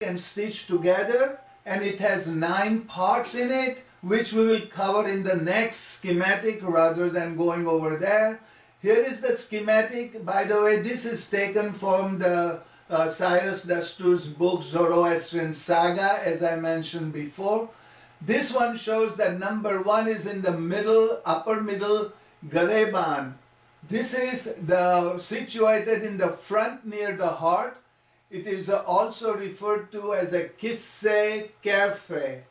and stitched together, and it has 9 parts in it, which we will cover in the next schematic rather than going over there. Here is the schematic. By the way, this is taken from the Cyrus Dastur's book Zoroastrian Saga, as I mentioned before. This one shows that number 1 is in the middle, upper middle, Gareban. This is situated in the front near the heart. It is also referred to as a kisse kerfe.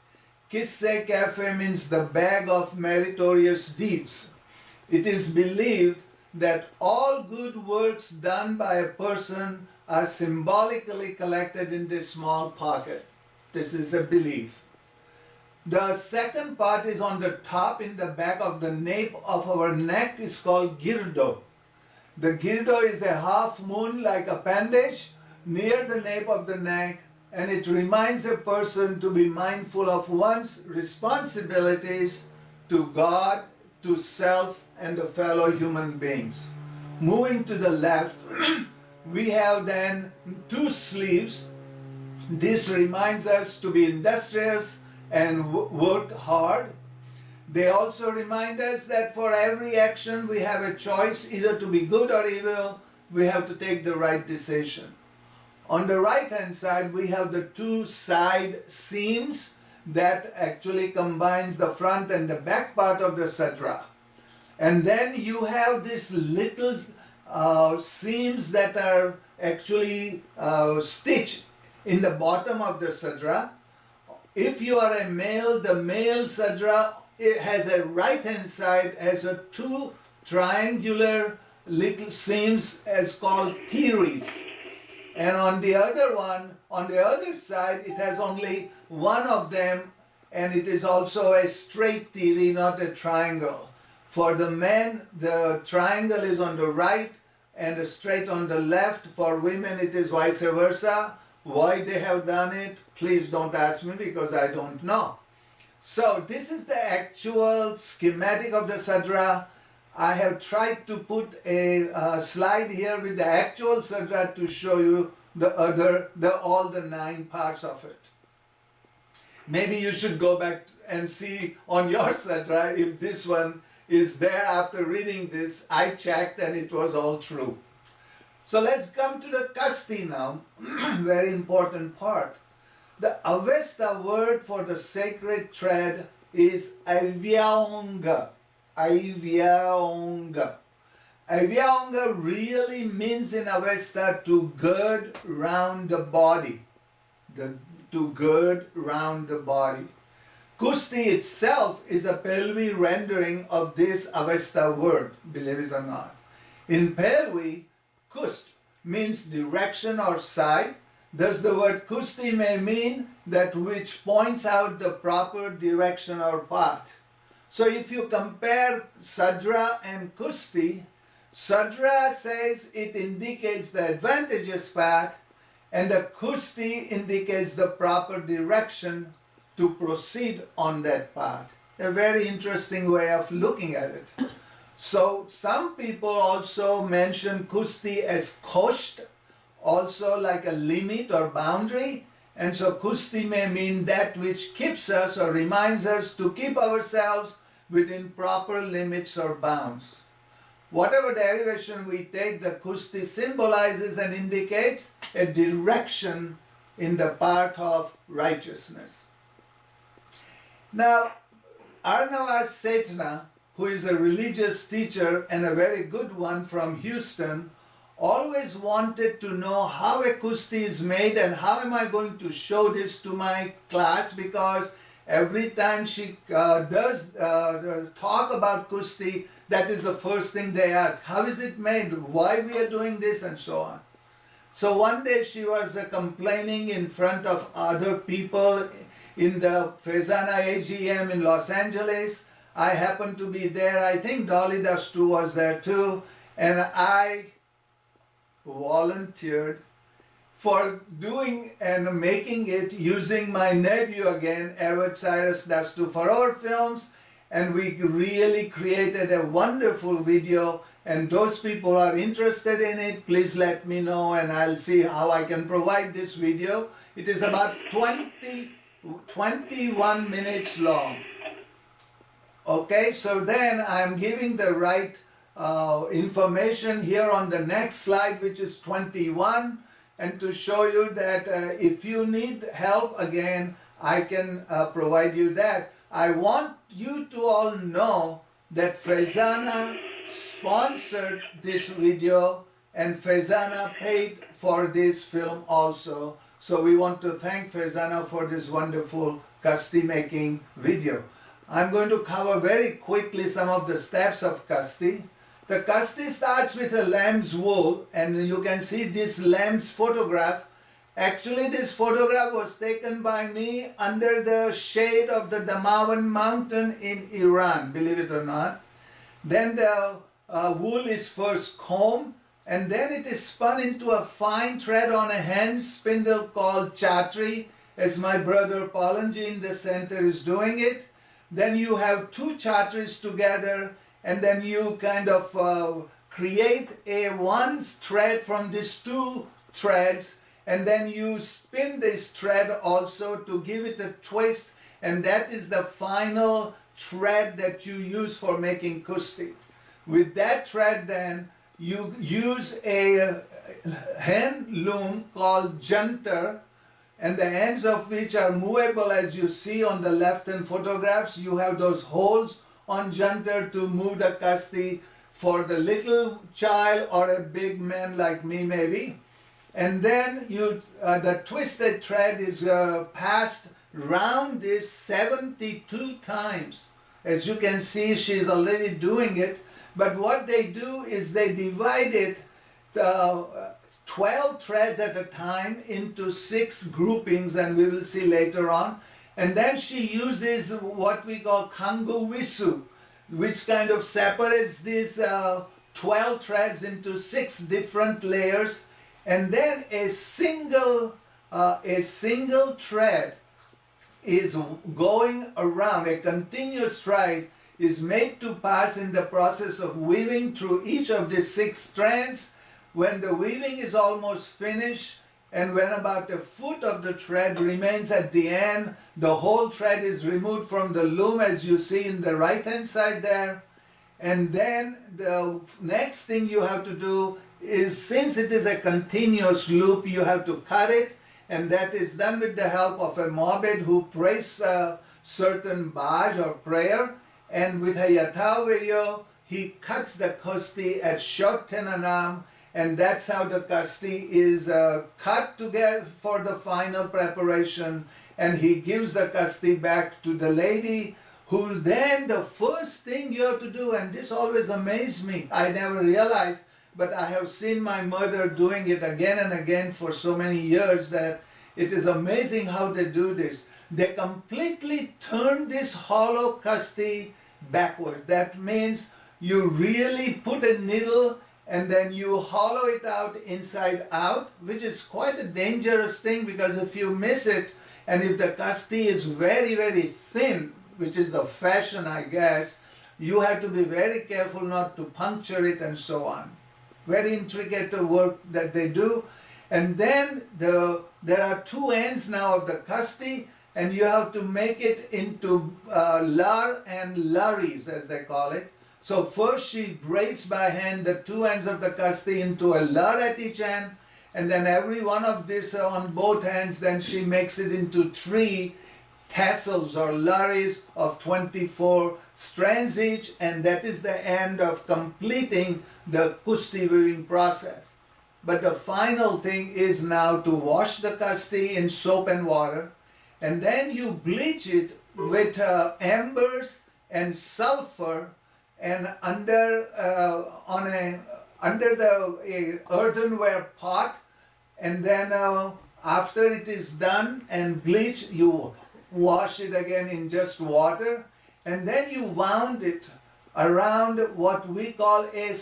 Kisse kerfe means the bag of meritorious deeds. It is believed that all good works done by a person are symbolically collected in this small pocket. This is a belief. The second part is on the top in the back of the nape of our neck is called girdo. The girdo is a half moon like appendage near the nape of the neck, and it reminds a person to be mindful of one's responsibilities to God, to self, and the fellow human beings. Moving to the left, we have then 2 sleeves. This reminds us to be industrious and work hard. They also remind us that for every action we have a choice either to be good or evil. We have to take the right decision. On the right hand side we have the 2 side seams that actually combines the front and the back part of the Sudreh. And then you have these little seams that are actually stitched in the bottom of the Sudreh. If you are a male, the male Sudreh, it has a right hand side, has a 2 triangular little seams as called theories. And on the other one, on the other side, it has only one of them, and it is also a straight theory, not a triangle. For the men, the triangle is on the right and the straight on the left. For women, it is vice versa. Why they have done it, please don't ask me because I don't know. So this is the actual schematic of the Sudreh. I have tried to put a slide here with the actual Sudreh to show you all the 9 parts of it. Maybe you should go back and see on your Sudreh if this one is there. After reading this, I checked and it was all true. So let's come to the Kusti now, very important part. The Avesta word for the sacred thread is Avyaonga. Avyaonga. Avyaonga really means in Avesta to gird round the body. To gird round the body. Kusti itself is a Pelvi rendering of this Avesta word, believe it or not. In Pelvi, Kust means direction or side. Thus the word Kusti may mean that which points out the proper direction or path. So if you compare Sudreh and Kusti, Sudreh says it indicates the advantageous path, and the Kusti indicates the proper direction to proceed on that path. A very interesting way of looking at it. So some people also mention Kusti as kosht, also like a limit or boundary. And so Kusti may mean that which keeps us or reminds us to keep ourselves within proper limits or bounds. Whatever derivation we take, the Kusti symbolizes and indicates a direction in the path of righteousness. Now, Arnava Setna, who is a religious teacher and a very good one from Houston, always wanted to know how a Kusti is made and how am I going to show this to my class, because every time she does talk about Kusti, that is the first thing they ask. How is it made? Why we are doing this? And so on. So one day she was complaining in front of other people in the Fezana AGM in Los Angeles. I happened to be there. I think Dolly Dastur was there too. And I volunteered for doing and making it using my nephew again, Ervad Cyrus Dastur, for our films. And we really created a wonderful video. And those people are interested in it, please let me know and I'll see how I can provide this video. It is about 21 minutes long. Okay, so then I'm giving the right information here on the next slide, which is 21, and to show you that if you need help again, I can provide you that. I want you to all know that Faizana sponsored this video and Faizana paid for this film also. So we want to thank Faizana for this wonderful Kusti making video. I'm going to cover very quickly some of the steps of Kusti. The Kusti starts with a lamb's wool, and you can see this lamb's photograph. Actually, this photograph was taken by me under the shade of the Damawan mountain in Iran, believe it or not. Then the wool is first combed, and then it is spun into a fine thread on a hand spindle called chatri, as my brother Palanji in the center is doing it. Then you have two chatris together, and then you kind of create one thread from these two threads, and then you spin this thread also to give it a twist, and that is the final thread that you use for making Kusti. With that thread then, you use a hand loom called jantar, and the ends of which are movable, as you see on the left-hand photographs. You have those holes on jantar to move the Kusti for the little child or a big man like me maybe. And then the twisted thread is passed round this 72 times. As you can see, she's already doing it. But what they do is they divide it 12 threads at a time into 6 groupings, and we will see later on. And then she uses what we call kangu wisu, which kind of separates these 12 threads into 6 different layers. And then a single thread is going around, a continuous thread is made to pass in the process of weaving through each of the 6 strands. When the weaving is almost finished, and when about a foot of the thread remains at the end, the whole thread is removed from the loom, as you see in the right hand side there. And then the next thing you have to do is, since it is a continuous loop, you have to cut it, and that is done with the help of a mobed who prays a certain bhaj or prayer. And with a yatha video, he cuts the Kusti at short tenanam, and that's how the Kusti is cut together for the final preparation. And he gives the Kusti back to the lady, who then the first thing you have to do, and this always amazed me, I never realized, but I have seen my mother doing it again and again for so many years, that it is amazing how they do this. They completely turn this hollow Kusti backward. That means you really put a needle and then you hollow it out inside out, which is quite a dangerous thing, because if you miss it, and if the Kusti is very, very thin, which is the fashion, I guess, you have to be very careful not to puncture it and so on. Very intricate work that they do. And then there are 2 ends now of the Kusti, and you have to make it into lar and laris, as they call it. So first she braids by hand the 2 ends of the Kusti into a lar at each end, and then every one of this on both ends, then she makes it into 3 tassels or laris of 24 strands each, and that is the end of completing the Kusti weaving process. But the final thing is now to wash the Kusti in soap and water, and then you bleach it with embers and sulfur, and under the earthenware pot, and then after it is done and bleached, you wash it again in just water, and then you wound it around what we call a